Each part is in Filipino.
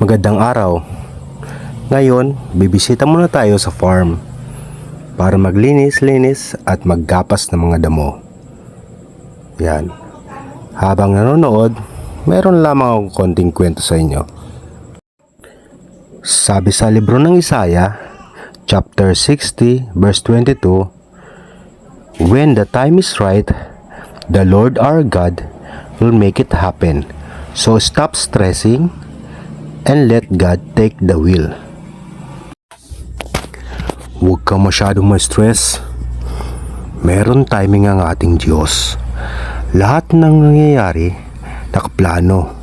Magandang araw. Ngayon, bibisita muna tayo sa farm para maglinis-linis at maggapas ng mga damo. Yan. Habang nanonood, meron lamang akong konting kwento sa inyo. Sabi sa libro ng Isaiah, chapter 60, verse 22, "When the time is right, the Lord our God will make it happen. So stop stressing and let God take the wheel." Huwag kang masyadong ma-stress. Meron timing ang ating Diyos. Lahat ng nangyayari, nakaplano.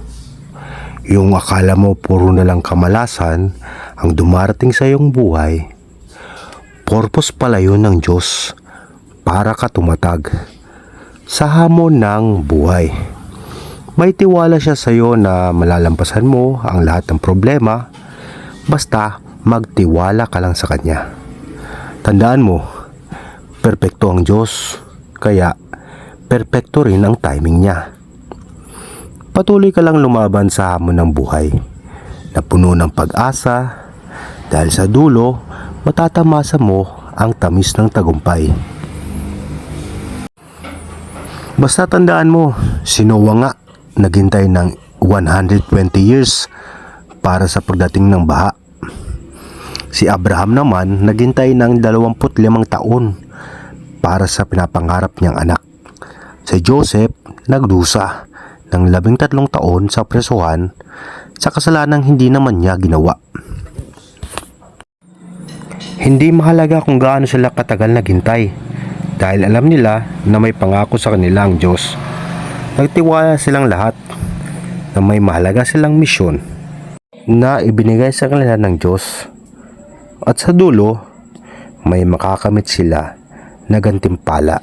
Yung akala mo puro na lang kamalasan ang dumarating sa iyong buhay, purpose pala yun ng Diyos para ka tumatag sa hamon ng buhay. May tiwala siya sa iyo na malalampasan mo ang lahat ng problema, basta magtiwala ka lang sa Kanya. Tandaan mo, perpekto ang Diyos, kaya perpekto rin ang timing niya. Patuloy ka lang lumaban sa hamon ng buhay na puno ng pag-asa, dahil sa dulo, matatamasa mo ang tamis ng tagumpay. Basta tandaan mo, si Noah nga naghintay ng 120 years para sa pagdating ng baha. Si Abraham naman naghintay ng 25 taon para sa pinapangarap niyang anak. Si Joseph nagdusa ng 13 taon sa presuhan sa kasalanang hindi naman niya ginawa. Hindi mahalaga kung gaano sila katagal naghintay, dahil alam nila na may pangako sa kanila ang Diyos. Nagtiwala silang lahat na may mahalaga silang misyon na ibinigay sa kanila ng Diyos, at sa dulo may makakamit sila na gantimpala.